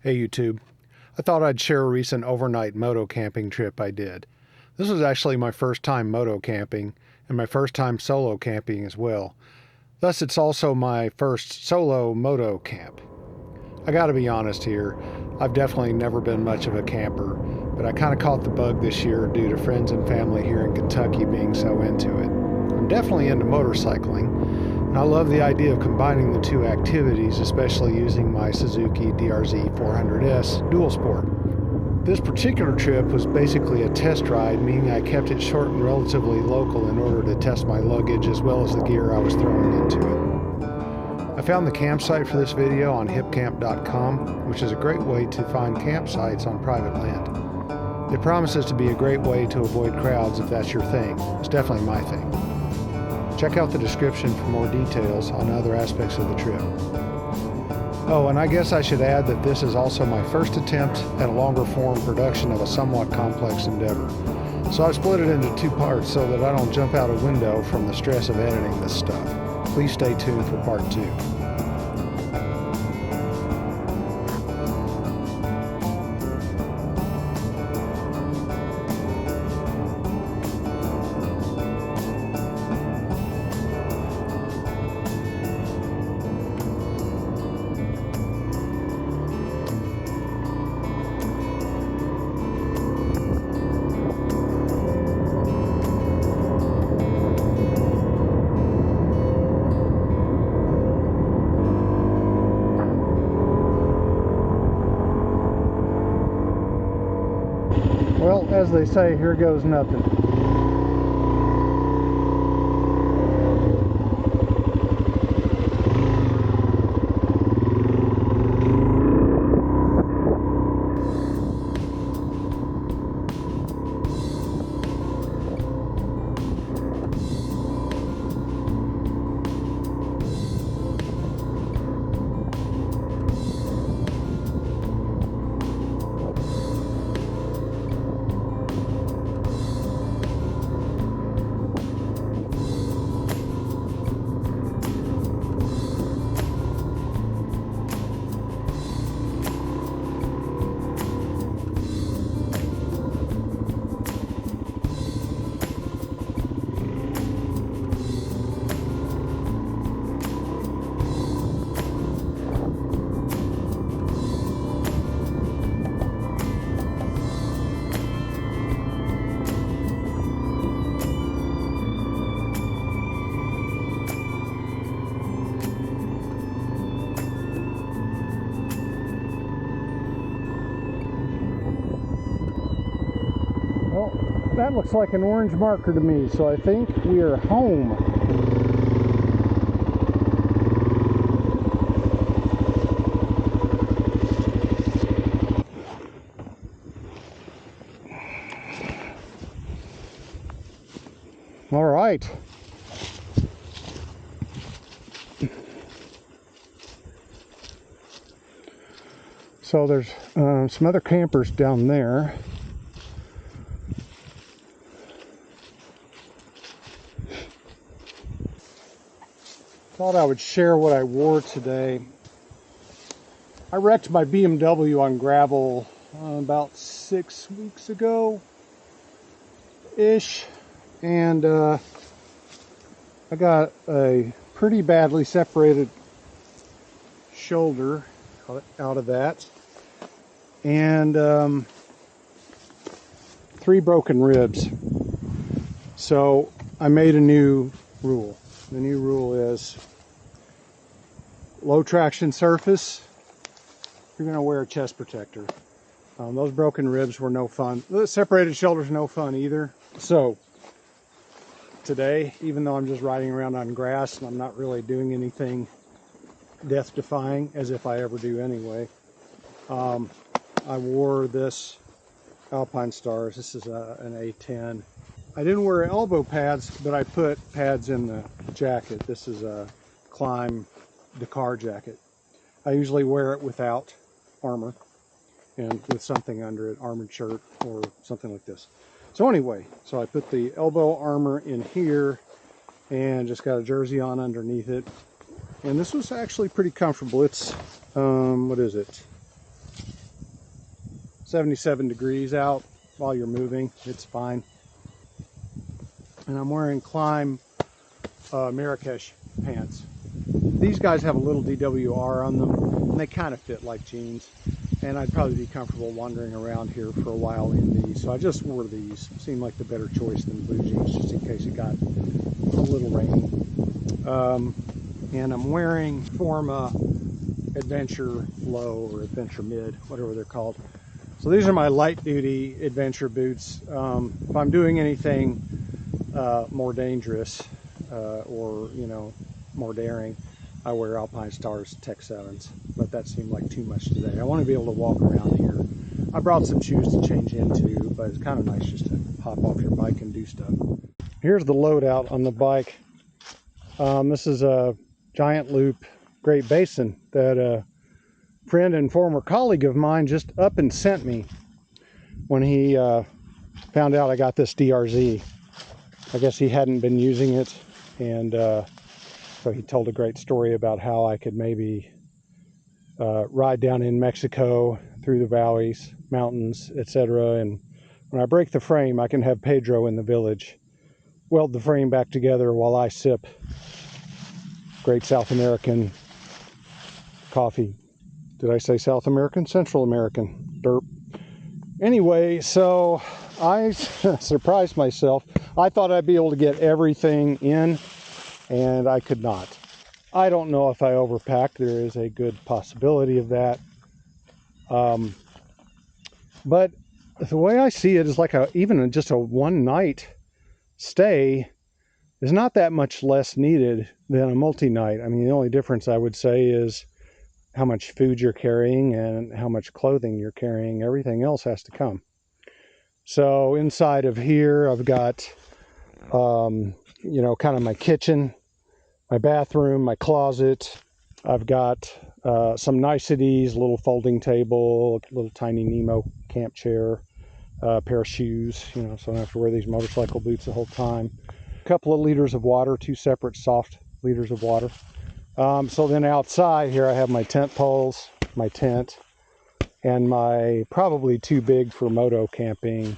Hey YouTube, I thought I'd share a recent overnight moto-camping trip I did. This was actually my first time moto-camping and my first time solo camping as well. Thus it's also my first solo moto-camp. I gotta be honest here, I've definitely never been much of a camper, but I kind of caught the bug this year due to friends and family here in Kentucky being so into it. I'm definitely into motorcycling, and I love the idea of combining the two activities, especially using my Suzuki DRZ 400S dual sport. This particular trip was basically a test ride, meaning I kept it short and relatively local in order to test my luggage as well as the gear I was throwing into it. I found the campsite for this video on hipcamp.com, which is a great way to find campsites on private land. It promises to be a great way to avoid crowds if that's your thing. It's definitely my thing. Check out the description for more details on other aspects of the trip. Oh, and I guess I should add that this is also my first attempt at a longer form production of a somewhat complex endeavor. So I've split it into two parts so that I don't jump out a window from the stress of editing this stuff. Please stay tuned for part 2. Well, as they say, here goes nothing. Well, that looks like an orange marker to me, so I think we are home. All right. So there's some other campers down there. Thought I would share what I wore today. I wrecked my BMW on gravel about 6 weeks ago-ish, and I got a pretty badly separated shoulder out of that, and 3 broken ribs. So I made a new rule. The new rule is low traction surface, you're going to wear a chest protector. Those broken ribs were no fun. The separated shoulders no fun either. So today, even though I'm just riding around on grass and I'm not really doing anything death defying, as if I ever do anyway, I wore this Alpine Stars. This is an A10. I didn't wear elbow pads, but I put pads in the jacket. This is a Climb Dakar jacket. I usually wear it without armor and with something under it, armored shirt or something like this. So anyway, so I put the elbow armor in here and just got a jersey on underneath it. And this was actually pretty comfortable. It's, what is it? 77 degrees out while you're moving. It's fine. And I'm wearing Climb Marrakesh pants. These guys have a little DWR on them, and they kind of fit like jeans. And I'd probably be comfortable wandering around here for a while in these. So I just wore these. Seemed like the better choice than blue jeans, just in case it got a little rainy. And I'm wearing Forma Adventure Low or Adventure Mid, whatever they're called. So these are my light duty adventure boots. If I'm doing anything more dangerous or, you know, more daring, I wear Alpine Stars Tech 7s, but that seemed like too much today. I want to be able to walk around here. I brought some shoes to change into, but it's kind of nice just to hop off your bike and do stuff. Here's the loadout on the bike. This is a Giant Loop Great Basin that a friend and former colleague of mine just up and sent me when he found out I got this DRZ. I guess he hadn't been using it, and so he told a great story about how I could maybe ride down in Mexico through the valleys, mountains, etc. And when I break the frame, I can have Pedro in the village weld the frame back together while I sip great South American coffee. Did I say South American? Central American. Derp. Anyway, so I surprised myself. I thought I'd be able to get everything in, and I could not. I don't know if I overpacked. There is a good possibility of that. But the way I see it is like even just a one night stay is not that much less needed than a multi-night. I mean, the only difference I would say is how much food you're carrying and how much clothing you're carrying. Everything else has to come. So inside of here, I've got, you know, kind of my kitchen, my bathroom, my closet. I've got some niceties, a little folding table, a little tiny Nemo camp chair, a pair of shoes, you know, so I don't have to wear these motorcycle boots the whole time. A couple of liters of water, 2 separate soft liters of water. So then outside here I have my tent poles, my tent, and my probably too big for moto-camping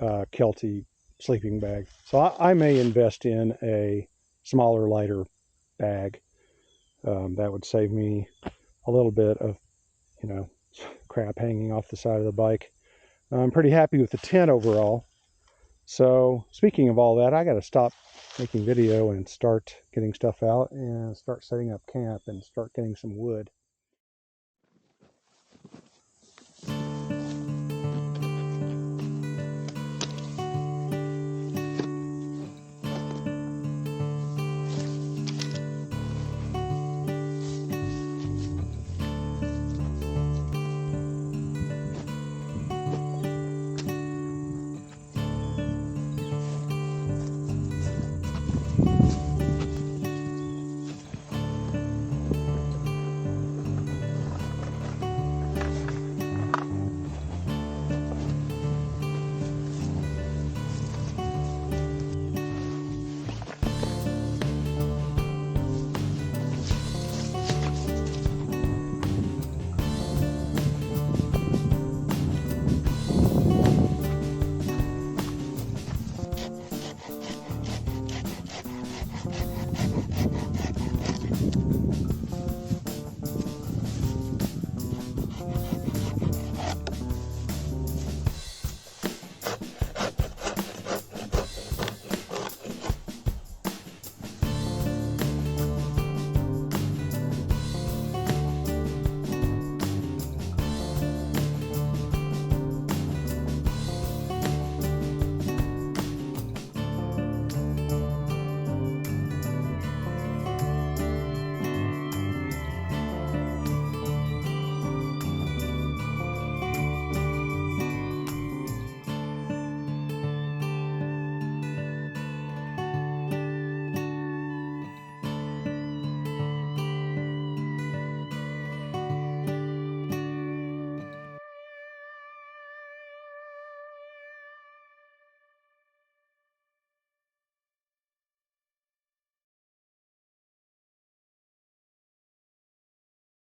Kelty sleeping bag. So I may invest in a smaller, lighter bag. That would save me a little bit of, you know, crap hanging off the side of the bike. I'm pretty happy with the tent overall. So speaking of all that, I got to stop making video and start getting stuff out and start setting up camp and start getting some wood.